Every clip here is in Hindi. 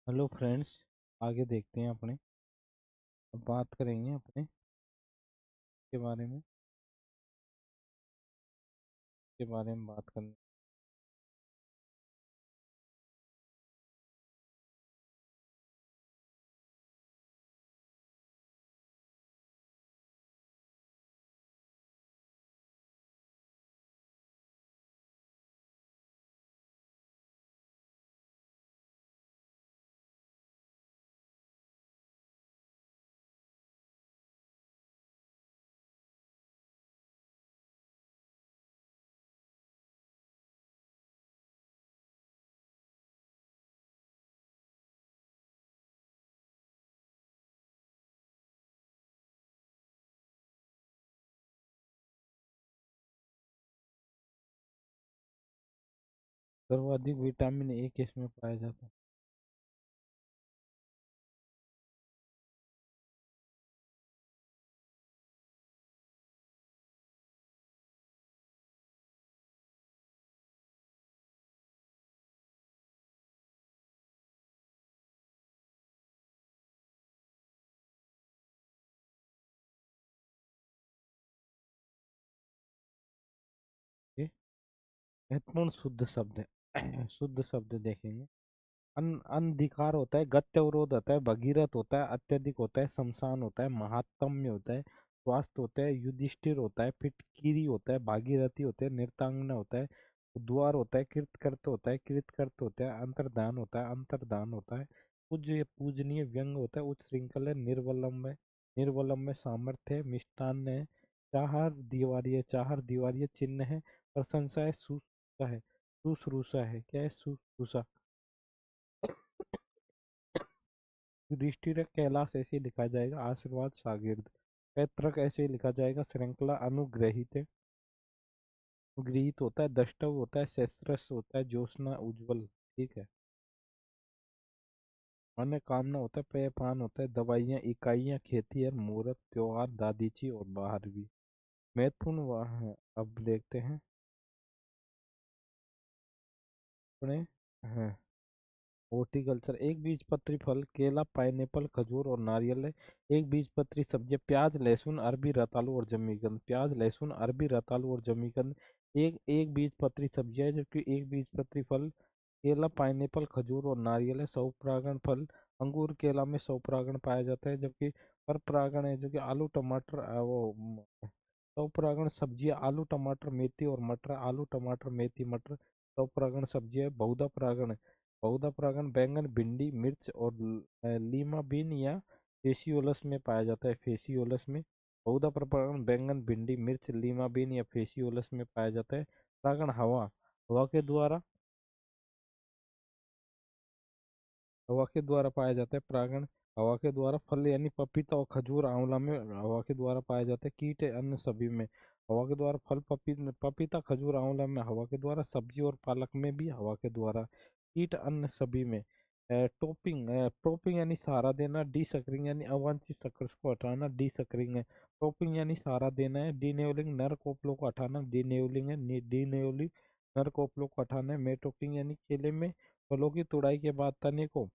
Hello friends. आगे देखते हैं अपने। अब बात करेंगे अपने के बारे में बात करनी। सर्वाधिक विटामिन ए किस में पाया जाता है? ये महत्वपूर्ण शुद्ध शब्द है। शुद्ध शब्द देखेंगे। अंधिकार होता है, गत्यवरोध होता है, भगीरथ होता है, अत्यधिक होता है, शमशान होता है, महात्म्य होता है, स्वास्थ्य होता है, युधिष्ठिर होता है, फिटकीरी होता है, भागीरथी होता है, नृतांगना होता है, उद्वार होता है, कृतकर्त होता है, कृतकर्त होता है, अंतर्दान होता है, अंतर्दान होता है, पूज्य पूजनीय, व्यंग होता है, उच्च श्रृंखल है, निर्वलम है, निर्वलम में सामर्थ्य है, मिष्टान्न है, चाहर दीवारी चिन्ह है, प्रशंसा है, सुश्रूषा है, सुश्रूषा है, क्या है सुश्रूषा। युधिष्ठिर कैलाश ऐसे लिखा जाएगा, आशीर्वाद शागिर्द। पैतृक ऐसे लिखा जाएगा, श्रृंखला अनुग्रहित है, अनुग्रहित होता है, दष्टव होता है, शस्त्रस होता है, ज्योत्सना उज्जवल। ठीक है। अन्य कामना होता है, पेय पान होता है, दवाइयाँ, इकाइयाँ, खेती और मुहूर्त, त्योहार, दादीची और बाहर भी महत्वपूर्ण वह है। अब देखते हैं अपने। हाँ, हॉर्टिकल्चर। एक बीजपत्री फल केला, पाइनएप्पल, खजूर और नारियल है। एक बीजपत्री सब्जियां प्याज, लहसुन, अरबी, रतालू और जमीकंद। प्याज, लहसुन, अरबी, रतालू और जमीकंद एक एक बीजपत्री सब्जियां है, जबकि एक बीजपत्री फल केला, पाइनएप्पल, खजूर और नारियल है। स्वपरागण फल अंगूर, केला में स्वपरागण पाया जाता है, जबकि पर परागण है जो कि आलू, टमाटर स्वपरागण सब्जियां आलू, टमाटर, मेथी और मटर। आलू, टमाटर, मेथी, मटर स्वपरागण सब्जियां। बहुधा परागण, बहुधा परागण बैंगन, भिंडी, मिर्च और लीमा बीन या फेसियोलस में पाया जाता है। फेसियोलस में बहुधा परागण बैंगन, भिंडी, मिर्च, लीमा बीन या फेसियोलस में पाया जाता है। परागण हवा, हवा के द्वारा, हवा के द्वारा पाया जाता है परागण। हवा के द्वारा फल यानी पपीता और खजूर, आंवला में हवा के द्वारा पाया जाता है। कीट है अन्य सभी में हवा के द्वारा। फल पपीता, खजूर, आंवला में हवा के द्वारा। सब्जी और पालक में भी हवा के द्वारा। कीट अन्य सभी में। टोपिंग, टोपिंग यानी सहारा देना। डी सकरिंग यानी अवांछित सक्र को हटाना, डी सकरिंग है। टोपिंग यानी सहारा देना है। डीनेवलिंग नर कोपलों को हटाना, डीनेवलिंग है। डीनेवलिंग नर कोपलों को हटाना है। मेटोकिंग यानी केले में फलों की तुड़ाई के बाद तने को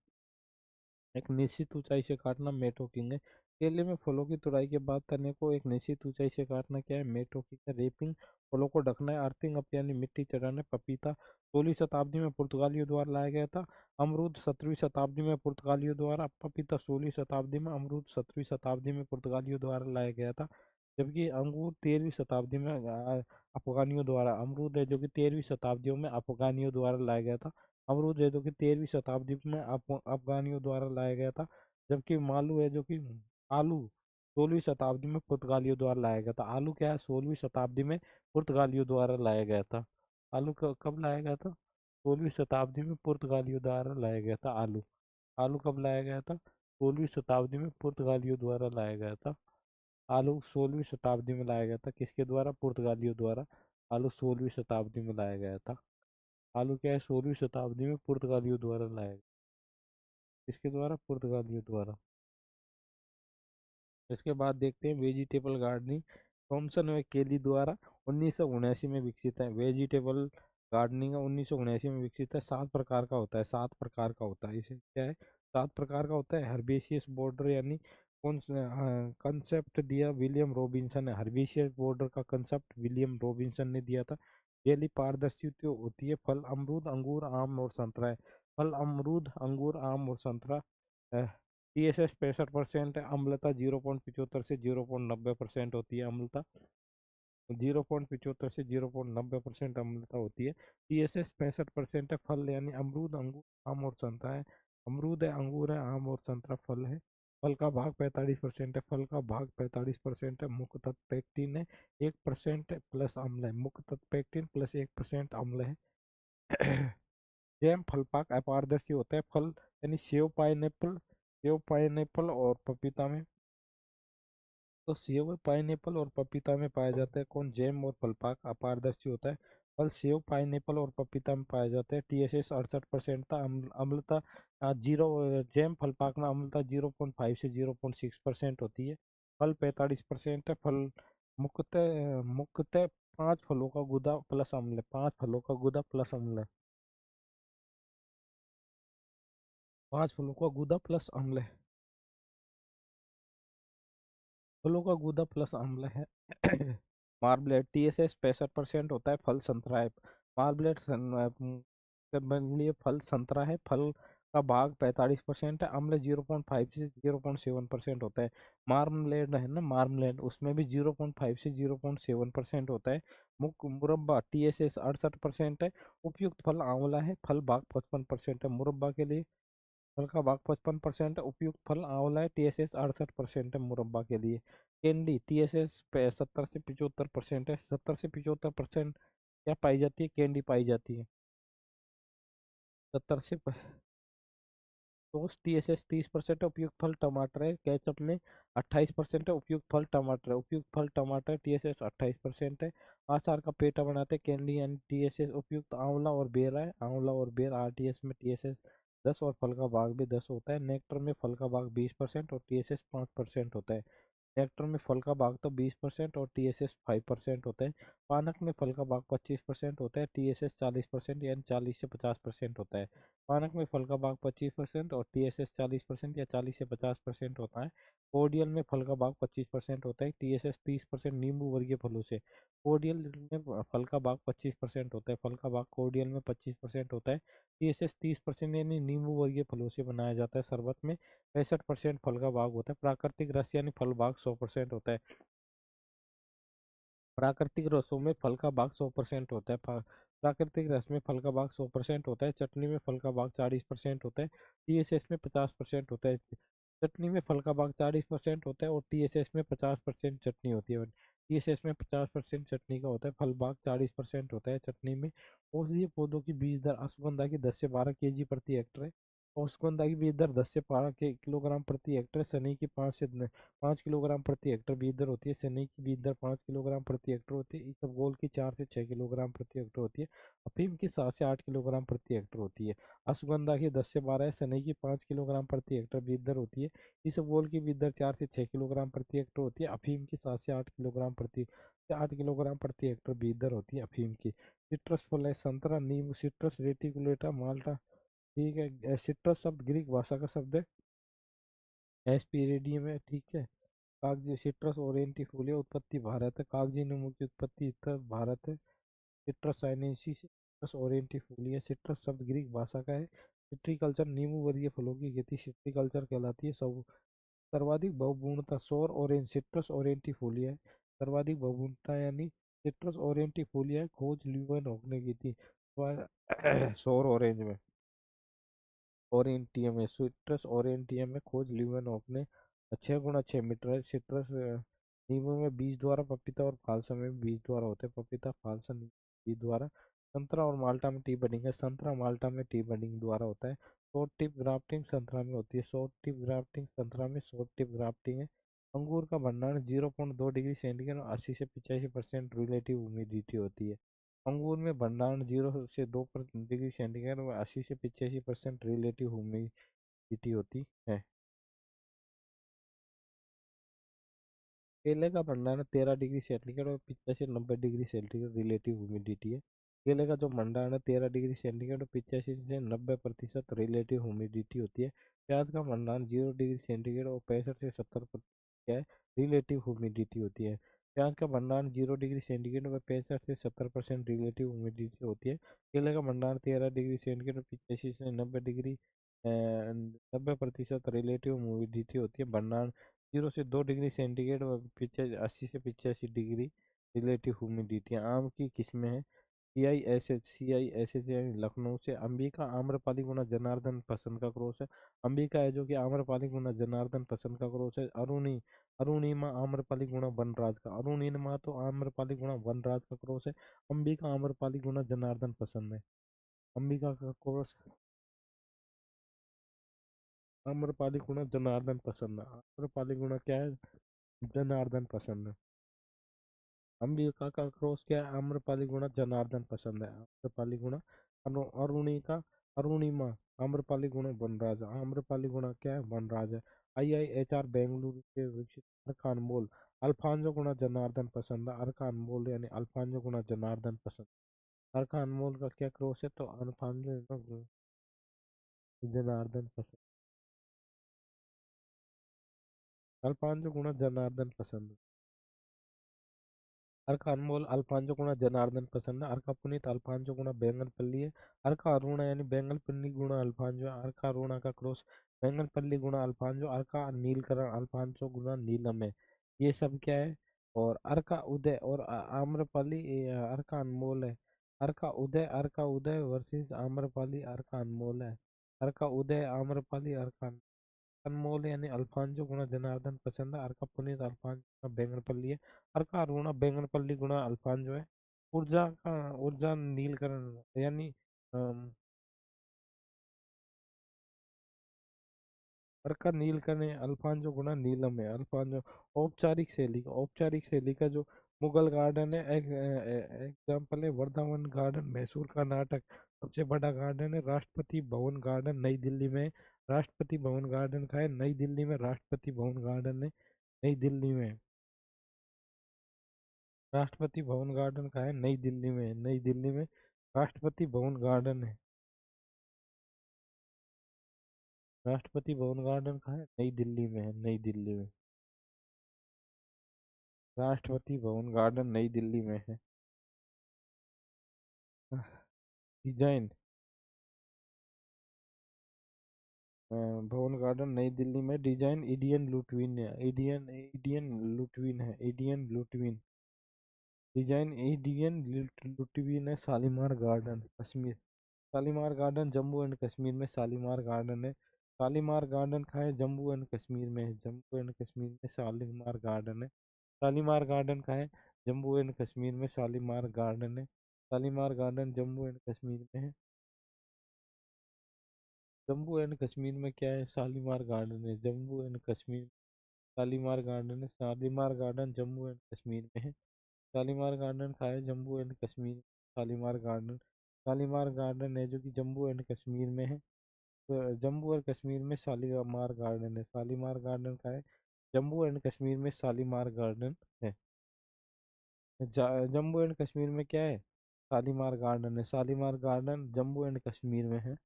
एक निश्चित ऊंचाई से काटना, मेटोकिंग है। केले में फलों की तुड़ाई के बाद तने को एक निश्चित ऊंचाई से काटना, क्या है, मेटोकिंग है। रेपिंग, फलों को ढकना है। अर्थिंग अप यानी मिट्टी चढ़ाना है। पपीता 16वीं शताब्दी में पुर्तगालियों द्वारा लाया गया था। अमरूद 17वीं शताब्दी में पुर्तगालियों द्वारा। पपीता 16वीं शताब्दी में, अमरूद 17वीं शताब्दी में पुर्तगालियों द्वारा लाया गया था। जबकि अंगूर 13वीं शताब्दी में अफगानियों द्वारा। अमरूद है जो कि 13वीं शताब्दियों में अफगानियों द्वारा लाया गया था। अमरूद है जो कि 13वीं शताब्दी में अफगानियों द्वारा लाया गया था। जबकि मालू है जो कि आलू 16वीं शताब्दी में पुर्तगालियों द्वारा लाया गया था। आलू क्या है, 16वीं शताब्दी में पुर्तगालियों द्वारा लाया गया था। आलू कब लाया गया था? 16वीं शताब्दी में पुर्तगालियों द्वारा लाया गया था आलू। आलू कब लाया गया था? 16वीं शताब्दी में पुर्तगालियों द्वारा लाया गया था। आलू 16वीं शताब्दी में लाया गया था, किसके द्वारा? पुर्तगालियों द्वारा। आलू 16वीं शताब्दी में लाया गया था। आलू क्या है, 16वीं शताब्दी में पुर्तगालियों द्वारा लाया गया। किसके द्वारा? पुर्तगालियों द्वारा। इसके बाद देखते हैं वेजिटेबल गार्डनिंग। थॉमसन व केली द्वारा 1979 में विकसित है। वेजिटेबल गार्डनिंग 1979 में विकसित है। 7 प्रकार का होता है, 7 प्रकार का होता है। इसे क्या है, 7 प्रकार का होता है। हर्बेशियस बॉर्डर यानी कौन कंसेप्ट दिया विलियम रॉबिन्सन ने। हर्बेशियस बॉर्डर का कंसेप्ट विलियम रॉबिन्सन ने दिया था। पहली पारदर्शी तो होती है। फल अमरूद, अंगूर, आम और संतरा है। फल अमरूद, अंगूर, आम और संतरा। टीएसएस 65% है। अम्लता 0.75 से 0.90% होती है। अम्लता 0.75 से 0.90% अम्लता होती है। टीएसएस 65% है। फल यानी अमरूद, अंगूर, आम और संतरा है। अमरूद है, अंगूर है, आम और संतरा फल है। फल का भाग 45% है। फल का भाग 45% है। मुख्य तत्व पेक्टिन है। 1% प्लस अम्ल है। मुख्य तत्व पेक्टिन प्लस 1% अम्ल है। जैम फल पाक अपारदर्शी होता है। फल यानी सेव, पाइनएप्पल और पपीता में। तो सेव, पाइनएप्पल और पपीता में पाया जाता है कौन, जैम और फलपाक अपारदर्शी होता है। फल सेव, पाइनएप्पल और पपीता में पाया जाता है। टीएसएस 68% था। अम्लता जीरो। जैम फलपाक में अम्लता 0.5 से 0.6% होती है। फल 45% है। फल मुख्यतः 5 फलों का गुदा प्लस अम्ल, 5 फलों का गुदा प्लस अम्ल, 5 फलों का गुदा प्लस अम्ल है। फलों का गूदा प्लस अम्ल है। मार्बलेट टीएसएस 65% होता है। फल संतरा है। मार्बलेट लिए फल संतरा है। फल का भाग 45% है। अम्ल 0.5 से 0.7% होता है। मार्मलेड है ना, मार्मलेड, उसमें भी 0.5 से 0.7% होता है। मुरब्बा टीएसएस 68% है। उपयुक्त फल आंवला है। फल भाग 55% है। मुरब्बा के लिए फल का भाग 55% है। उपयुक्त फल आंवला है। टीएसएस 68% है मुरब्बा के लिए। कैंडी टीएसएस 70 से 75% है। 70 से 75% क्या पाई जाती है, कैंडी पाई जाती है। 70 से टोस्ट टीएसएस 30% है। उपयुक्त फल टमाटर है। केचप में 28% है। उपयुक्त फल टमाटर है। उपयुक्त फल टमाटर टीएसएस 28% है। आचार का पेटा बनाते हैं कैंडी यानी टीएसएस। उपयुक्त आंवला और बेर है। आंवला और बेर आरटीएस में टीएसएस 10 और फल का भाग भी 10 होता है। नेक्टर में फल का भाग 20% और टीएसएस 5% होता है। नेक्टर में फल का भाग तो 20% और टीएसएस 5% होता है। पानक में फल का भाग 25% होता है। टीएसएस 40% यानी 40 से 50% होता है। पानक में फल का भाग 25% और टीएसएस 40% या 40 से 50% होता है। कोर्डियल में फल का भाग 25% होता है। टीएसएस 30%। नींबू वर्गीय फलों से कोर्डियल में फल का भाग 25% होता है। फल का भाग कोर्डियल में 25% होता है। टीएसएस 30% यानी नींबू वर्गीय फलों से बनाया जाता है। शरबत में 65% फल का भाग होता है। प्राकृतिक रस यानी फल भाग 100% होता है। प्राकृतिक रसों में फल का भाग 100% होता है। प्राकृतिक रस में फल का भाग 100% होता है। चटनी में फल का भाग 40% होता है। टीएसएस में 50% होता है। चटनी में फल का भाग 40% होता है और टीएसएस में 50% चटनी होती है। टीएसएस में 50% चटनी का होता है। फल भाग 40% होता है चटनी में। औषधीय पौधों की बीज दर अश्वगंधा की 10 से 12 केजी प्रति हेक्टेयर है। अश्वगंधा की बीज दर 10 से 12 किलोग्राम प्रति हेक्टेयर। सनी की 5 किलोग्राम प्रति हेक्टेयर बीज दर होती है। सनी की बीज दर 5 किलोग्राम प्रति हेक्टेयर होती है। इसबगोल की 4 से 6 किलोग्राम प्रति हेक्टेयर होती है। अफीम की 7 से 8 किलोग्राम प्रति हेक्टेयर होती है। अश्वगंधा की 10 से 12 है। सनई की 5 किलोग्राम प्रति हेक्टेयर बीज दर होती है। इसबगोल की बीज दर 4 से 6 किलोग्राम प्रति हेक्टेयर होती है। अफीम की 7 से 8 किलोग्राम प्रति हेक्टेयर बीज दर होती है अफीम की। सिट्रस फल है संतरा, नींबू, सिट्रस रेटिकुलेटा, माल्टा। ठीक है, सिट्रस शब्द ग्रीक भाषा का शब्द है। एस्पिरिडियम है। ठीक है। कागजी सिट्रस ओरिएंटिफोलिया उत्पत्ति भारत है। कागजी नींबू की उत्पत्ति उत्तर भारत है। Citrus sinensis, Citrus aurantifolia. Citrus शब्द ग्रीक भाषा का है। सिट्रीकल्चर नींबू वर्गीय फलों की खेती सिट्रीकल्चर कहलाती है। सब सर्वाधिक बहुगुणता सौर ऑरेंज सिट्रस ओरिएंटिफोलिया है। सर्वाधिक बहुगुणता यानी सिट्रस ओरिएंटिफोलिया है। खोज ल्यूवन हॉक ने की थी सौर ऑरेंज में। ओरिएंटियम है। सिट्रस ओरिएंटियम में खोज ल्यूवेनॉक ने। 6 × 6 मीटर है। सिट्रस नींबू में बीज द्वारा, पपीता और फालसा में बीज द्वारा होते हैं। पपीता, फालसा, नींबू बीज द्वारा। संतरा और माल्टा में टी बडिंग है। संतरा माल्टा में टी बडिंग द्वारा होता है। शॉर्ट टिप ग्राफ्टिंग संतरा में होती है। शॉर्ट टिप ग्राफ्टिंग संतरा में शॉर्ट टिप ग्राफ्टिंग है। अंगूर का भंडारण 0.2 डिग्री सेंटीग्रेड और 80 से 85% रिलेटिव ह्यूमिडिटी होती है। अंगूर में भंडारण 0 से 2 डिग्री सेंटीग्रेड में 80 से 85% रिलेटिव ह्यूमिडिटी होती है। केले का भंडारण 13 डिग्री सेंटीग्रेड और 85 से 90 डिग्री सेंटीग्रेड रिलेटिव ह्यूमिडिटी है। केले का जो भंडारण है 13 डिग्री सेंटीग्रेड और 85 से 90% रिलेटिव ह्यूमिडिटी होती है। प्याज का भंडारण 0 डिग्री सेंटीग्रेड और 65 से 70% क्या है, रिलेटिव ह्यूमिडिटी होती है। प्याज का भंडारण 0 डिग्री सेंटीग्रेड और 65 से 70% रिलेटिव ह्यूमिडिटी होती है। केले का भंडारण 13 डिग्री सेंटीग्रेड और 85 से 90 डिग्री 90% रिलेटिव ह्यूमिडिटी होती है। भंडारण 0 से 2 डिग्री सेंटीग्रेड और 80 से 85 डिग्री रिलेटिव ह्यूमिडिटी। आम की किस्में हैं CISH यानी लखनऊ से अंबिका आम्रपाली गुना जनार्दन पसंद का क्रॉस है। अंबिका है जो कि आम्रपाली गुना जनार्दन पसंद का क्रॉस है। अरुणिमा आम्रपाली गुणा वनराज का, अरुणिमा तो आम्रपाली गुणा वनराज का क्रॉस है। अंबिका आम्रपाली गुणा जनार्दन पसंद है। अंबिका का क्रॉस आम्रपाली गुणा जनार्दन पसंद है। आम्रपाली गुणा क्या है, जनार्दन पसंद है। अंबिका का क्रॉस क्या है, आम्रपाली गुणा जनार्दन पसंद है। आम्रपाली गुणा अरुणिका अरुणिमा आम्रपाली गुणा वनराज, आम्रपाली गुणा क्या है, वनराज है। IIHR बेंगलुरु के विकसित अरका अनमोल अल्फांजो गुणा जनार्दन पसंद है। अरका अनमोल यानी अल्फांजो गुणा जनार्दन पसंद। अरका अनमोल का क्या क्रॉस है, तो अल्फांजो जनार्दन पसंद, अल्फांजो गुणा जनार्दन पसंद। अर्का अनमोल अल्फांजो गुणा जनार्दन प्रसन्न, अर्का पुनीत अल्फांजो गुणा बैंगनपल्ली है। अर्का अरुणा यानी बैंगनपल्ली गुणा अल्फांजो है। अर्का अरुणा का क्रॉस बैंगनपल्ली गुणा अल्फांजो, अर्का नीलकरण अल्फांजो गुणा नीलम है। ये सब क्या है। और अर्का उदय और आम्रपाली, अर्का अनमोल है। अर्का उदय वर्सेस आम्रपाली, अर्का अनमोल है। अर्का उदय आम्रपाली, अर्का अनमोल यानी अल्फांजो गुणा जनार्दन पसंद है। अर्का पुनीत अल्फांजो गुणा बैंगनपल्ली है। अर्का अरुणा बैंगनपल्ली गुणा अल्फांजो है। ऊर्जा नीलकरण यानी अर्का नीलकरण है, अल्फांजो गुणा नीलम है। अल्फांजो औपचारिक शैली का जो मुगल गार्डन है, एग्जाम्पल है वर्धमान गार्डन मैसूर का नाटक। सबसे बड़ा गार्डन है राष्ट्रपति भवन गार्डन नई दिल्ली में। राष्ट्रपति भवन गार्डन का है नई दिल्ली में, राष्ट्रपति भवन गार्डन है नई दिल्ली में। राष्ट्रपति भवन गार्डन का है नई दिल्ली में, नई दिल्ली में राष्ट्रपति भवन गार्डन है। राष्ट्रपति भवन गार्डन का है नई दिल्ली में, है नई दिल्ली में। राष्ट्रपति भवन गार्डन नई दिल्ली में है। डिजाइन भवन गार्डन नई दिल्ली में, डिजाइन इडियन लुटविन है। इडियन लुटविन है, इडियन लुटविन। डिजाइन लुटविन है। Shalimar garden Kashmir, Shalimar garden Jammu and Kashmir में शालीमार गार्डन है। शालीमार गार्डन कहाँ है, जम्मू एंड कश्मीर में है। जम्मू एंड कश्मीर में शालीमार गार्डन है। शालीमार गार्डन कहाँ है, जम्मू एंड कश्मीर में शालीमार गार्डन है। शालीमार गार्डन जम्मू एंड कश्मीर में है। जम्मू एंड कश्मीर में क्या है, शालीमार गार्डन है। जम्मू एंड कश्मीर शालीमार गार्डन है। शालीमार गार्डन जम्मू एंड कश्मीर में है। शालीमार गार्डन कहाँ है, Jammu and Kashmir. Shalimar garden, Shalimar garden है जो कि जम्मू एंड कश्मीर में है। तो जम्मू और कश्मीर में शालीमार गार्डन है। शालीमार गार्डन का है, जम्मू एंड कश्मीर में शालीमार गार्डन है। जम्मू एंड कश्मीर में क्या है, शालीमार गार्डन है। शालीमार गार्डन जम्मू एंड कश्मीर में है।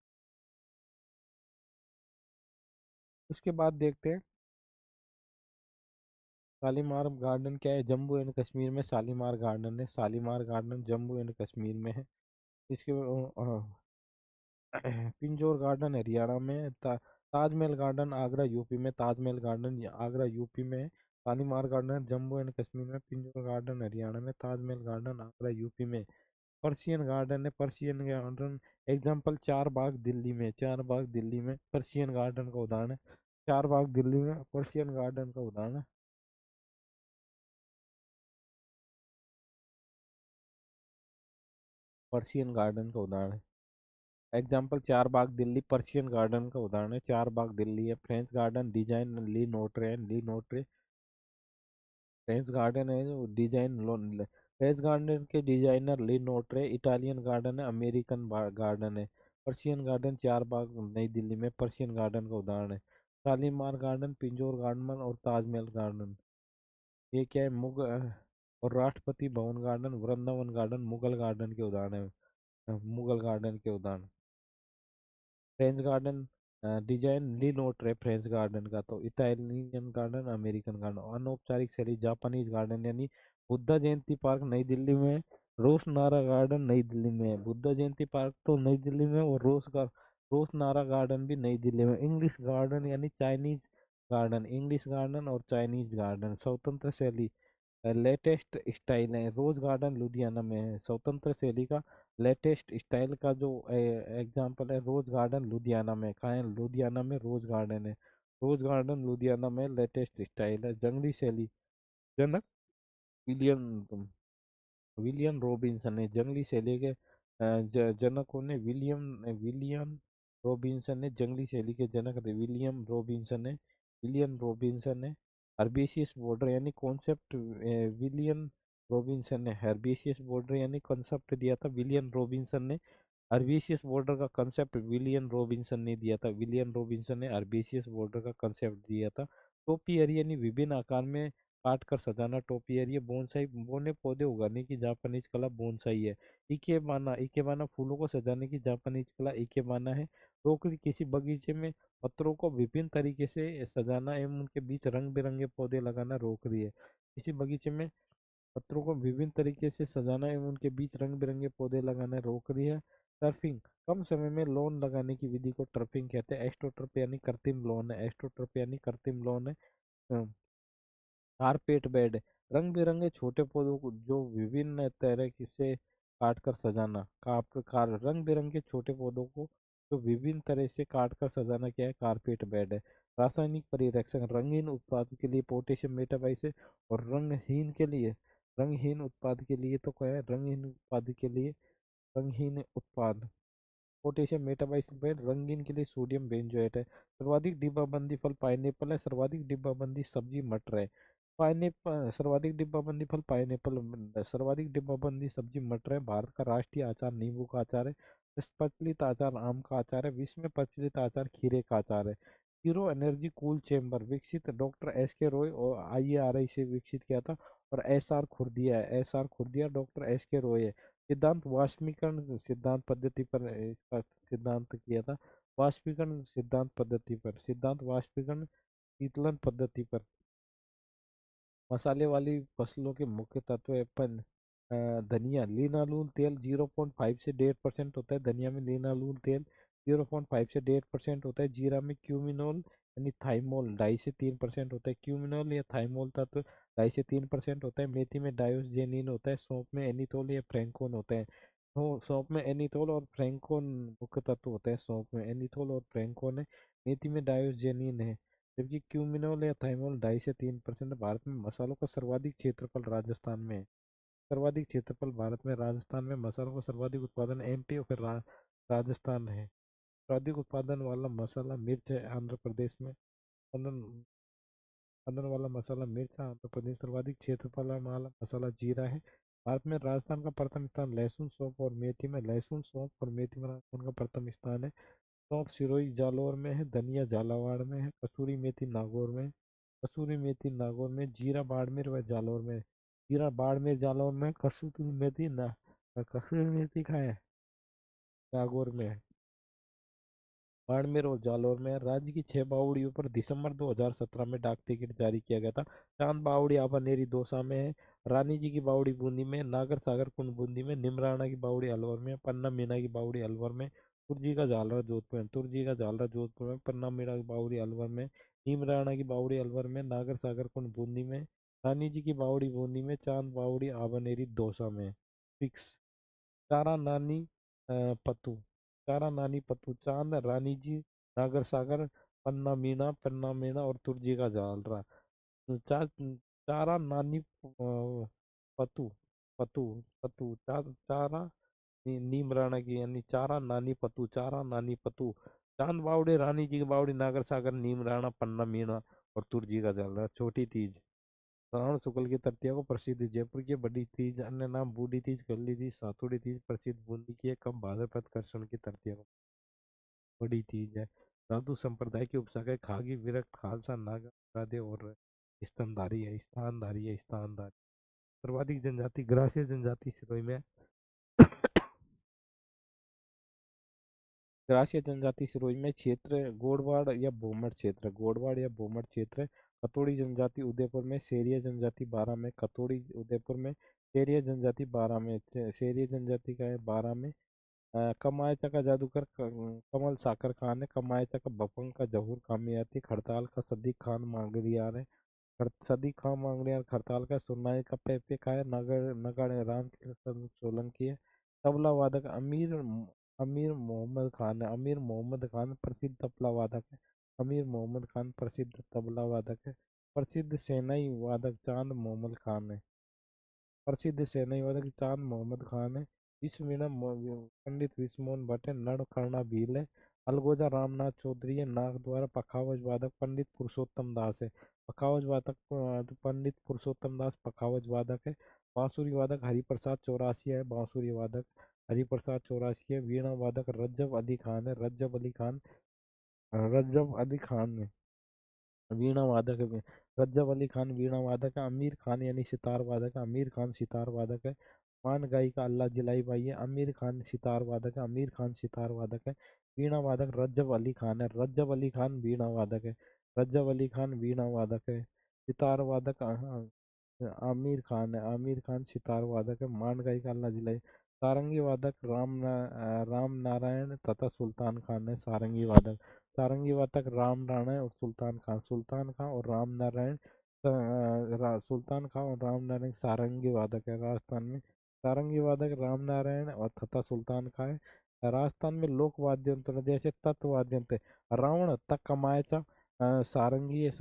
उसके बाद देखते हैं शालीमार गार्डन क्या है, जम्मू एंड कश्मीर में शालीमार गार्डन है। शालीमार गार्डन जम्मू एंड कश्मीर में है। इसके पिंजौर गार्डन हरियाणा में है। ताजमहल गार्डन आगरा यूपी में, ताजमहल गार्डन आगरा यूपी में है। शालीमार गार्डन जम्मू एंड कश्मीर में, पिंजौर गार्डन हरियाणा में, ताजमहल गार्डन आगरा यूपी में। पर्शियन गार्डन है, पर्शियन गार्डन एग्जाम्पल चार बाग दिल्ली में, चार बाग दिल्ली में पर्शियन गार्डन का उदाहरण है। चार बाग दिल्ली में पर्शियन गार्डन का उदाहरण है। पर्शियन गार्डन का उदाहरण है। एग्जाम्पल चार बाग दिल्ली पर्शियन गार्डन का उदाहरण है। चार बाग दिल्ली है। फ्रेंच गार्डन डिजाइन ली नोटरे, ली नोटरे फ्रेंच गार्डन है जो डिजाइन फ्रेंच गार्डन के डिजाइनर ली नोटरे। इटालियन गार्डन है, अमेरिकन गार्डन है। पर्शियन गार्डन चार बाग नई दिल्ली में पर्शियन गार्डन का उदाहरण है। शालीमार गार्डन पिंजौर गार्डन और ताजमहल गार्डन ये क्या है, और Rashtrapati Bhavan garden Vrindavan garden Mughal garden के उदाहरण है। मुगल गार्डन के उदाहरण। फ्रेंच गार्डन डिजाइन ली नोट है फ्रेंच गार्डन का, तो इटालियन गार्डन, अमेरिकन गार्डन। अनौपचारिक शैली जापानीज गार्डन यानी बुद्धा जयंती पार्क नई दिल्ली में, रोशनारा गार्डन नई दिल्ली में है। बुद्धा जयंती पार्क तो नई दिल्ली में, और रोशनारा गार्डन भी नई दिल्ली में। इंग्लिश गार्डन यानी चाइनीज गार्डन, इंग्लिश गार्डन और चाइनीज गार्डन। स्वतंत्र शैली लेटेस्ट स्टाइल है, रोज गार्डन लुधियाना में है। स्वतंत्र शैली का लेटेस्ट स्टाइल का जो एग्जाम्पल है, रोज गार्डन लुधियाना में। कहाँ है? लुधियाना में रोज गार्डन है। रोज गार्डन लुधियाना में लेटेस्ट स्टाइल है। जंगली शैली जनक विलियम विलियम रॉबिन्सन ने जंगली शैली के जनकों ने विलियम रॉबिन्सन ने जंगली शैली के जनक थे। विलियम रॉबिन्सन ने हर्बेशियस बॉर्डर यानी कॉन्सेप्ट विलियम रॉबिन्सन ने हर्बेशियस बॉर्डर यानी कॉन्सेप्ट दिया था। विलियम रॉबिन्सन ने हर्बेशियस बॉर्डर का कंसेप्ट विलियम रॉबिन्सन ने दिया था। विलियम रॉबिन्सन ने हर्बेशियस बॉर्डर का कंसेप्ट दिया था। टोपियरी यानी विभिन्न आकार में काट कर सजाना टोपियरी है। बोनसाई बोने पौधे उगाने की जापानीज कला बोनसाई है। इकेबाना फूलों को सजाने की जापानीज कला इकेबाना है। टोकरी किसी बगीचे में पत्तों को विभिन्न तरीके से सजाना एवं उनके बीच रंग बिरंगे पौधे लगाना रोकरी है। किसी बगीचे में पत्तों को विभिन्न तरीके से सजाना एवं उनके बीच रंग बिरंगे पौधे लगाना रोकरी है। टर्फिंग कम समय में लॉन लगाने की विधि को टर्फिंग कहते हैं। एस्ट्रोटर्फ यानी कृत्रिम लॉन है। एस्ट्रोटर्फ यानी कृत्रिम लॉन है। कारपेट बेड रंग बिरंगे छोटे पौधों को जो विभिन्न तरह से काट कर सजाना। रंग बिरंगे छोटे पौधों को जो विभिन्न तरह से काट कर सजाना क्या है? कारपेट बेड है। रासायनिक परिरक्षण रंगीन उत्पाद के लिए पोटेशियम मेटाबाइस है, और रंगहीन उत्पाद के लिए तो क्या है? रंगहीन उत्पाद पोटेशियम मेटाबाइसल्फेट। रंगीन के लिए सोडियम बेंजोएट है। सर्वाधिक डिब्बाबंदी फल पाइनएप्पल है। सर्वाधिक डिब्बाबंदी सब्जी मटर है। सर्वाधिक डिब्बाबंदी सब्जी मटर है। भारत का राष्ट्रीय अचार नींबू का अचार है। विश्व प्रचलित अचार आम का अचार है। विश्व में प्रचलित अचार खीरे का अचार है। जीरो एनर्जी कूल चेम्बर विकसित डॉक्टर एस के रॉय और IARI से विकसित किया था। और S R Khurdiya doctor S के रॉय है। सिद्धांत वाष्पीकरण सिद्धांत पद्धति पर इसका सिद्धांत किया था। सिद्धांत वाष्पीकरण शीतलन पद्धति पर। मसाले वाली फसलों के मुख्य तत्व है धनिया लिनालूल तेल 0.5 से 1.5% होता है। धनिया में लिनालूल तेल 0.5 से 1.5% होता है। जीरा में क्यूमिनोल यानी थाइमोल 2.5 से 3% होता है। क्यूमिनोल या थाइमोल तत्व 2.5 से 3% होता है। मेथी में डायोस्जेनिन होता है। सौंफ में एनीतोल या फ्रेंकोन होता है। सौंफ में एनीतोल और फ्रेंकोन मुख्य तत्व होते हैं। सौंफ में एनीतोल और फ्रेंकोन है। मेथी में डायोस्जेनिन है। जबकि क्यूमिनोल या थाइमोल 2.5 से 3%। भारत में मसालों का सर्वाधिक क्षेत्रफल राजस्थान में है। सर्वाधिक क्षेत्रफल भारत में राजस्थान में। मसालों का सर्वाधिक उत्पादन MP और फिर राजस्थान है। सर्वाधिक उत्पादन वाला मसाला मिर्च है आंध्र प्रदेश में। उत्पादन उत्पादन वाला मसाला मिर्च है आंध्र प्रदेश। सर्वाधिक क्षेत्रफल वाला मसाला जीरा है। भारत में राजस्थान का प्रथम स्थान लहसुन सौंफ और मेथी में। लहसुन सौंफ और मेथी में राजस्थान का प्रथम स्थान है। सौंफ सिरोही जालौर में है। धनिया झालावाड़ में है। कसूरी मेथी नागौर में है। जीरा बाड़मेर व जालौर में है। जीरा बाड़मेर जालौर में है। कसूरी मेथी कहाँ है? नागौर में है। बाड़मेर और जालौर में है। राज्य की 6 बावड़ियों पर दिसंबर 2017 में डाक टिकट जारी किया गया था। चांद बावड़ी आभानेरी दौसा में है। रानी जी की बावड़ी बूंदी में। नागर सागर कुंड बूंदी में। निमराना की बावड़ी अलवर में। पन्ना मीना की बावड़ी अलवर में। तुर्जी का झालरा जोधपुर में। पन्ना मीना की बावड़ी अलवर में। नीमराना की बावड़ी अलवर में। नागर सागर कुंड बूंदी में। रानी जी की बावड़ी बूंदी में। चांद बावड़ी आभानेरी दौसा में। फिक्स चारा नानी पत्तू चारा नानी पत्तू चांद रानी जी नागर सागर पन्ना मीना और तुर्जी का झालरा। चा, चारा नानी पत्तू पत्तू पत्तू चारा नीम राणा की यानी चारा नानी पत्तू चांद बावड़े रानी जी की बावड़ी नागर सागर नीम राणा पन्ना मीना और तुर्जी का झालरा। छोटी तीज श्रावण शुक्ल की तृतीया को प्रसिद्ध जयपुर की बड़ी तीज अन्य नाम बूढ़ी तीज कल्ली तीज सातुड़ी तीज प्रसिद्ध बूंदी की है कम भाद्रपद कृष्ण की तृतीया को बड़ी तीज है। साधु संप्रदाय की उपशाखाएं खागी विरक्त खालसा नागा राधे और स्थानधारी। सर्वाधिक जनजाति ग्रासीय जनजाति सिरोही में ग्रासीय जनजाति सिरोही में क्षेत्र गोडवाड़ या भूमर क्षेत्र, गोडवाड़ या भूमर क्षेत्र। कतोड़ी जनजाति उदयपुर में, सेरिया जनजाति बारां में, कतोड़ी उदयपुर में, सेरिया जनजाति बारां में, सेरिया जनजाति का है बारां में। कमायचा का जादूगर कमल साकर खान है, कमायचा का बफंग का जहूर कामियाती, खड़ताल का सदीक खान मांगरियार है, सदीक खान मांगरियार खड़ताल का, सुरनाई का पेपे का है, नगर नगर राम कृष्ण सोलंकी है। तबला वादक अमीर अमीर मोहम्मद खान है, अमीर मोहम्मद खान प्रसिद्ध तबला वादक है, अमीर मोहम्मद खान प्रसिद्ध तबला वादक है। प्रसिद्ध सेनाई वादक चांद मोहम्मद खान है, प्रसिद्ध सेनाई वादक चांद मोहम्मद खान है। विश्ववीणा पंडित विश्वमोहन भट्ट है, नड़ कर्णा भील है। अलगोजा रामनाथ चौधरी है, नाग द्वारा पखावज वादक पंडित पुरुषोत्तम दास है, पखावज वादक पंडित पुरुषोत्तम दास पखावज वादक है। बांसुरी वादक हरिप्रसाद चौरासिया है, बांसुरी वादक हरिप्रसाद चौरासिया है। वीणा वादक रज्जब अली खान है, रज्जब अली खान रज्जब अली खान है वीणा वादक है। रज्जब अली खान वीणा वादक है। अमीर खान यानी सितार वादक है, अमीर खान सितार वादक है। मान गायिका अल्लाह जिलाई बाई है, अमीर खान सितार वादक है, अमीर खान सितार वादक है। वीणा वादक रज्जब अली खान है, रज्जब अली खान वीणा वादक है, रज्जब अली खान वीणा वादक है। सितार वादक आमिर खान है, आमिर खान सितार वादक है। मान गायिका अल्लाह जिलाई। सारंगी वादक राम नारायण तथा सुल्तान खान है, सारंगी वादक। सारंगी वादक राम राणा और सुल्तान खान, सुल्तान खान और राम नारायण सुल्तान खान और राम नारायण सारंगी वादक है राजस्थान में। सारंगी वादक राम नारायण और तथा सुल्तान खान है। राजस्थान में लोक वाद्य यंत्र जैसे तत्व वाद्य यंत्र रावण तक कमायचा सारंगी है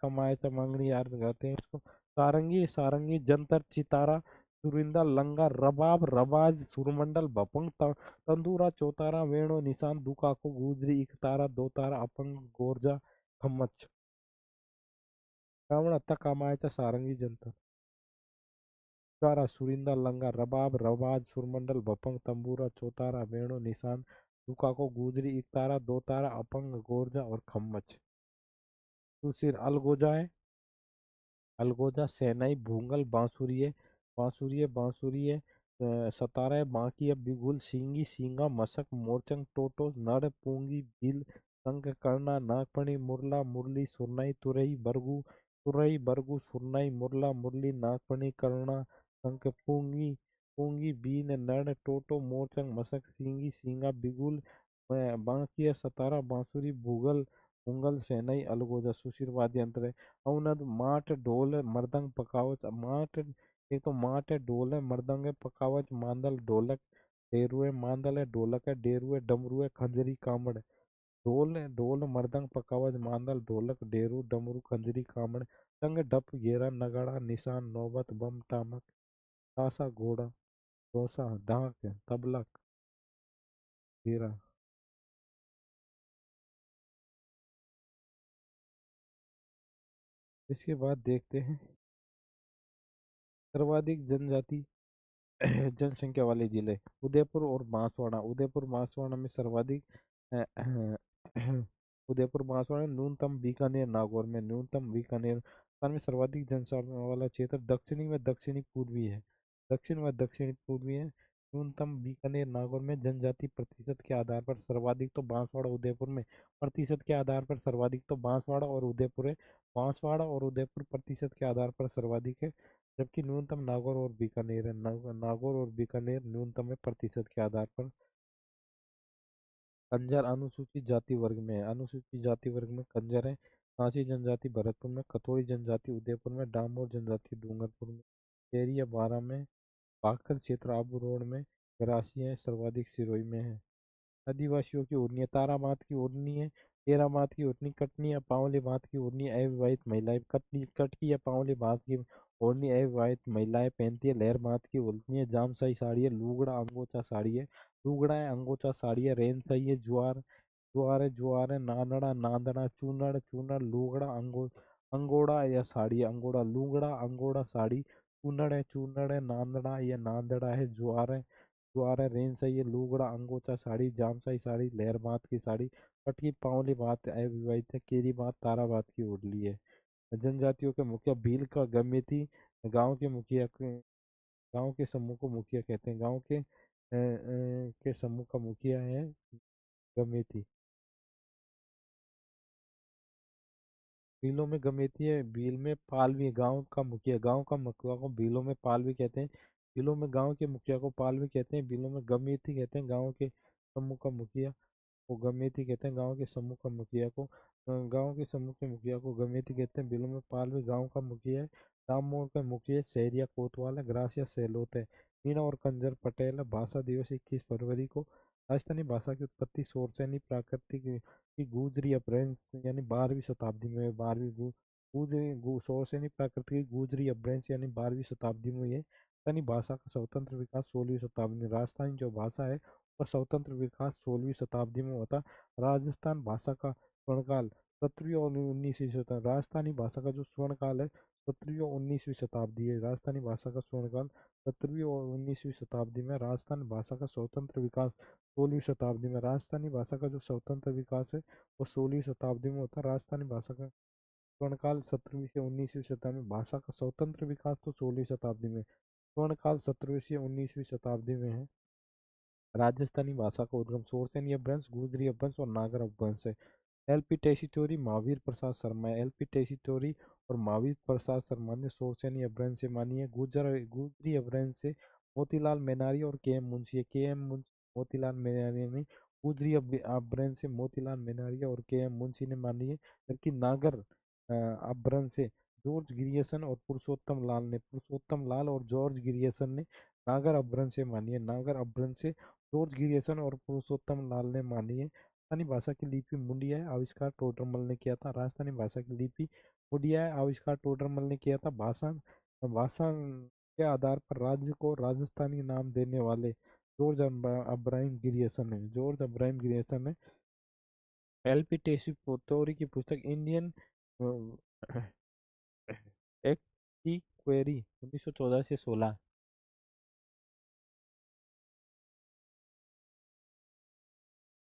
कमायचा मंगनी यार कहते हैं इसको। सारंगी सारंगी जंतर चितारा सुरिंदा लंगा रबाब रबाज सुरमंडल भपंग तंदूरा चौतारा वेणु निशान दुकाको गुजरी एक तारा दो तारा अपंग गोरजा खम्मच। रावण हत्ता कामायचा सारंगी जंतर तारा सुरिंदा लंगा रबाब रवाज सुरमंडल भपंग तंबूरा चौतारा वेणु निशान दुकाको गुजरी एक तारा दो तारा अपंग गोरजा और खम्मच। सुशिर अलगोजा है, अलगोजा शहनाई भूंगल बांसुरी है सतारा है बांकी है बिगुल सींगी सींगा मशक मोरचंग टोटो नड़ पूंगी भील शंख कर्णा नागफणी मुरला मुरली सुरनाई तुरई बरगू सुरनाई मुरला मुरली नागफणी कर्णा शंख पूंगी पूंगी बीन नड़ टोटो मोरचंग मशक सींगी सींगा बिगुल बांकी है सतारा बांसुरी भूगल मुंगल शहनाई अलगोजा सुशिर वाद्य यंत्र है। अवनद माट ढोल मृदंग पकावत माट एक तो माट है ढोल है मृदंग है पकावत मांदल ढोलक डेरू है मांदल है ढोलक है डेरू है डमरू है खंजरी कामड़ ढोल है ढोल मृदंग पकावत मांदल ढोलक डेरू डमरू खंजरी कामड़ संग ढप घेरा नगाड़ा निशान नौबत बम टामक तासा घोड़ा तोसा ढाक तबला घेरा। इसके बाद देखते हैं सर्वाधिक जनजाति जनसंख्या वाले जिले उदयपुर और बांसवाड़ा। उदयपुर बांसवाड़ा में सर्वाधिक अ, उदयपुर बांसवाड़ा में न्यूनतम बीकानेर नागौर में न्यूनतम बीकानेर स्थान में सर्वाधिक जनसंख्या वाला क्षेत्र दक्षिणी व दक्षिणी पूर्वी है, दक्षिण व दक्षिणी पूर्वी है। न्यूनतम बीकानेर नागौर में जनजाति प्रतिशत के आधार पर सर्वाधिक तो बांसवाड़ा उदयपुर में प्रतिशत के आधार पर सर्वाधिक तो बांसवाड़ा और उदयपुर है। बांसवाड़ा और उदयपुर प्रतिशत के आधार पर सर्वाधिक है, जबकि न्यूनतम नागौर और बीकानेर है। नागौर और बीकानेर न्यूनतम है प्रतिशत के आधार पर। कंजर अनुसूचित जाति वर्ग में है, अनुसूचित जाति वर्ग में कंजर है। सांची जनजाति भरतपुर में, कथोड़ी जनजाति उदयपुर में, डामोर जनजाति डूंगरपुर में, एरिया 12 में, बाकर क्षेत्र आबू रोड में, ग्रासी है सर्वाधिक सिरोही में है। आदिवासियों की ओढ़नी है, तारा मात की ओढ़नी है, तेरा मात की ओढ़नी, कटनी या पांवले बात की ओढ़नी अविवाहित महिलाएं कटनी कटकी या पांवले बात की ओढ़नी अविवाहित महिलाएं पहनती है। लहर मात की ओढ़नी है, जामसाई साड़ी है, लुगड़ा अंगोचा साड़ी है, लुगड़ा है अंगोचा साड़ी है, रेनसाई है, जुआर है, नानड़ा नांदड़ा, चूनड़ चूनड़, लुगड़ा अंगोड़ा या साड़ी है, अंगोड़ा लुगड़ा अंगोड़ा साड़ी, चूनड़ है, नांदड़ा या नांदड़ा है, जुआर है, रेनसाई है, लुगड़ा अंगोचा साड़ी, जामसाई साड़ी, लहर बात की साड़ी, पटकी पांवली बात अविवाहित है, केरी बात तारा बात की ओढ़ली है। जनजातियों के मुखिया भील का गमेती गांव के मुखिया गांव के समूह को मुखिया कहते हैं, गांव के समूह का मुखिया है गमेती। बीलों में गमेती है, बील में पालवी, गांव का मुखिया, गांव का मुखिया को बीलों में पालवी कहते हैं। बीलों में गांव के मुखिया को पालवी कहते हैं। बीलों में गमेती कहते हैं गांव के समूह का मुखिया को गमेती कहते हैं। गांव के समूह का मुखिया को गांव के समूह के मुखिया को गमेती कहते हैं। बिलों में पालवी गांव का मुखिया है। दामोर का मुखिया शहरिया कोतवाल है। ग्रासिया सेलोत है। मीणा और कंजर पटेल है। भाषा दिवस 21 फरवरी को। राजस्थानी भाषा की उत्पत्ति सोरचनी प्राकृतिक की गुजरी अपभ्रंश यानी 12वीं शताब्दी में, सोरचनी प्राकृतिक की गुजरी अपभ्रंश यानी 12वीं शताब्दी में हुई है। राजस्थानी भाषा का स्वतंत्र विकास 16वीं शताब्दी में, राजस्थानी जो भाषा है और स्वतंत्र विकास 16वीं शताब्दी में होता। राजस्थान भाषा का स्वर्णकाल 17वीं और 19वीं शताब्दी, राजस्थानी भाषा का जो स्वर्णकाल है 17वीं और 19वीं शताब्दी है। राजस्थानी भाषा का स्वर्णकाल 17वीं और 19वीं शताब्दी में। राजस्थानी भाषा का स्वतंत्र विकास 16वीं शताब्दी में। राजस्थानी भाषा का जो स्वतंत्र विकास है वो 16वीं शताब्दी में होता है। राजस्थानी भाषा का स्वर्णकाल 17वीं से 19वीं शताब्दी में। भाषा का स्वतंत्र विकास तो 16वीं शताब्दी में, स्वर्णकाल 17वीं से 19वीं शताब्दी में है। राजस्थानी भाषा का उद्गम सोरसेनी अपभ्रंश, गुजरी अपभ्रंश और नागर अपभ्रंश है। एलपी टेसीटोरी, महावीर प्रसाद शर्मा है। एलपी टेसीटोरी और महावीर प्रसाद शर्मा ने सोरसेनी अपभ्रंश से मानी है। गुजरी अपभ्रंश से मोतीलाल मेनारी और के एम मुंशी है। के एम मुंशी, मोतीलाल मेनारी ने गुजरी अपभ्रंश से मोतीलाल मेनारी और के एम मुंशी ने मानी है। जबकि नागर अपभ्रंश से जॉर्ज ग्रियर्सन और पुरुषोत्तम लाल और जॉर्ज ग्रियर्सन ने नागर अपभ्रंश से मानी है। नागर अपभ्रंश से जॉर्ज ग्रियर्सन और पुरुषोत्तम लाल ने मानी है। राजस्थानी भाषा की लिपि मुंडिया है, आविष्कार टोडरमल ने किया था। राजस्थानी भाषा की लिपि मुंडिया है, आविष्कार टोडरमल ने किया था। भाषा भाषा के आधार पर राज्य को राजस्थानी नाम देने वाले जॉर्ज अब्राहम ग्रियर्सन है। जॉर्ज अब्राहम ग्रियर्सन है। एलपी टेसी पोतौरी की पुस्तक इंडियन एक्टिक्वेरी 1914 से 16।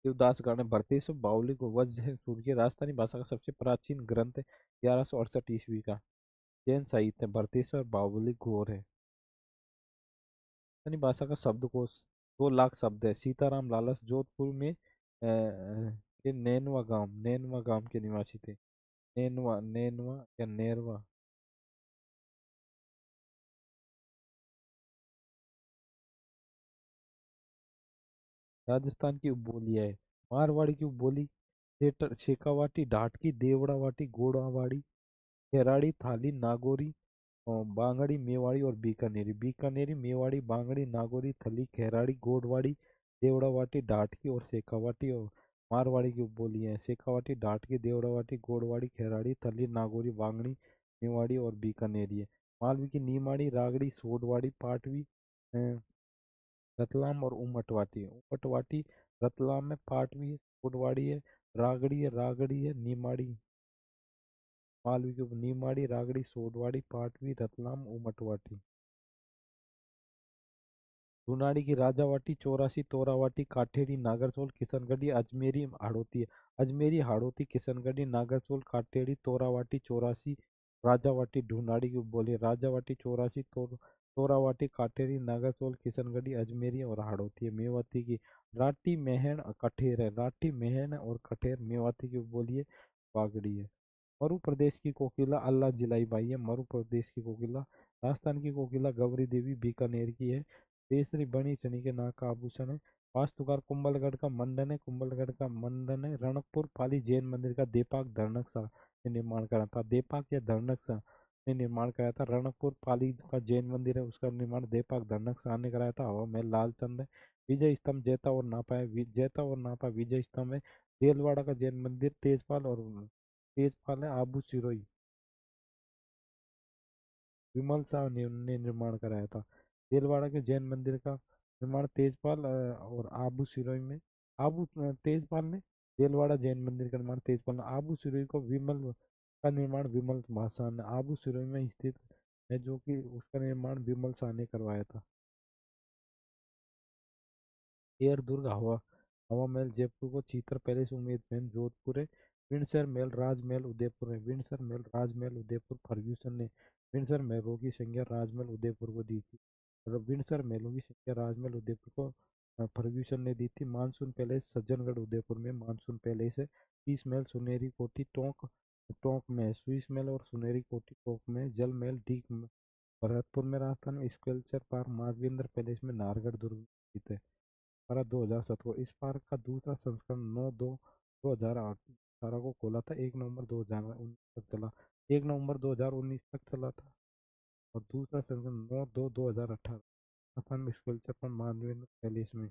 देवदास गाने भरतेश्वर बावली को वज्र है सूर्य, राजस्थानी भाषा का सबसे प्राचीन ग्रंथ है 1168 ईस्वी का। जैन साहित्य भरतेश्वर बावली घोर है। राजस्थानी भाषा का शब्दकोश 2 लाख शब्द है। सीताराम लालस जोधपुर में के नैनवा गांव के निवासी थे। नैनवा नैनवा या नैरवा। राजस्थान की उपबोलियां है। मारवाड़ी की उपबोली शेखावाटी, ढाटकी, देवड़ावाटी, गोड़ावाड़ी, खेराड़ी, थाली, नागौरी और बांगड़ी, मेवाड़ी और बीकानेरी। बीकानेरी, मेवाड़ी, बांगड़ी, नागौरी, थली, खेराड़ी, गोड़वाड़ी, देवड़ावाटी, ढाटकी और शेखावाटी और मारवाड़ी की उपबोलियां हैं। शेखावाटी, ढाटकी, देवड़ावाटी, गोड़वाड़ी, खेराड़ी, थली, नागौरी, बांगड़ी, मेवाड़ी और बीकानेरी है। मालवी की नीमाड़ी, रागड़ी, सोडवाड़ी, पाटवी, अ, रतलाम और उमटवाटी है। उमटवाटी रतलाम में, पाटवी है, सोडवाड़ी है, रागड़ी है, नीमाड़ी। मालवी की नीमाड़ी, रागड़ी, सोडवाड़ी, पाटवी, रतलाम, उमटवाटी। लुनाड़ी की राजावाटी, चौरासी, तोरावाटी, काठेड़ी, नागरसोल, किशनगढ़ी, अजमेरी, हाड़ौती है। अजमेरी, हाड़ौती, किशनगढ़ी, नागरसोल, काठेड़ी, तोरावाटी, चौरासी, राजावाटी। ढूंढाड़ी की बोली राजावाटी, चौरासी, तोरावाटी, काठेड़ी, नागरसोल, किशनगढ़ी, अजमेरी और हाड़ौती है। मेवाती की राठी, महन, कठेर है। राठी, महन और कठेर मेवाती की बोली है। बागड़ी है। मरु प्रदेश की कोकिला अल्लाह जिलाई बाई है। मरु प्रदेश की कोकिला। राजस्थान की कोकिला गौरी देवी बीकानेर की है। केसरी बनी चनी के नाक का आभूषण है। वास्तुकार कुंभलगढ़ का मंडन है। कुंभलगढ़ का मंडन है। रणकपुर पाली जैन मंदिर का देपाक धर्नक शाह ने निर्माण करा था। देपाक या धर्नक शाह ने निर्माण कराया था। रणकपुर पाली का जैन मंदिर है उसका निर्माण देपाक धर्नक शाह ने कराया था। हवा महल लालचंद है। विजय स्तंभ जैता और नापा है। जैता और नापा विजय स्तंभ है। देलवाड़ा का जैन मंदिर तेजपाल है। आबू सिरोही विमल शाह ने निर्माण कराया था। देलवाड़ा के जैन मंदिर का निर्माण तेजपाल और आबू सिरोही में तेजपाल ने। देलवाड़ा जैन मंदिर का निर्माण तेजपाल ने। आबू सिरोही को विमल का निर्माण विमल शाह ने, आबू सिरोही में स्थित है जो कि उसका निर्माण विमल शाह ने करवाया था। एयर दुर्ग हवा हवा महल जयपुर को। चीतर पैलेस उम्मेद महल जोधपुर है। विंडसर महल राजमहल उदयपुर है। विंडसर महल राजमहल उदयपुर। फर्ग्यूसन ने विंडसर महलों की संज्ञा राजमहल उदयपुर को दी थी। और विंडसर महलों की संज्ञा राजमहल उदयपुर को फर्ग्यूसन ने दी थी। मानसून पैलेस सज्जनगढ़ उदयपुर में मानसून पैलेस है। शीश महल सुनहरी कोठी टोंक टोंक में, शीश महल और सुनहरी कोठी टोंक में, जल महल डीक में भरतपुर में राजस्थान में, स्कल्पचर पार्क माधवेंद्र पैलेस में नाहरगढ़ दुर्ग में स्थित है। 2017 इस पार्क का दूसरा संस्करण 9/2/2018 को खोला था। 1 नवंबर 2019 तक चला। 1 नवंबर 2019 तक चला था। और दूसरा संस्करण 9/2/2018 असम स्कल्पचर पर मानवेंद्र पैलेस में।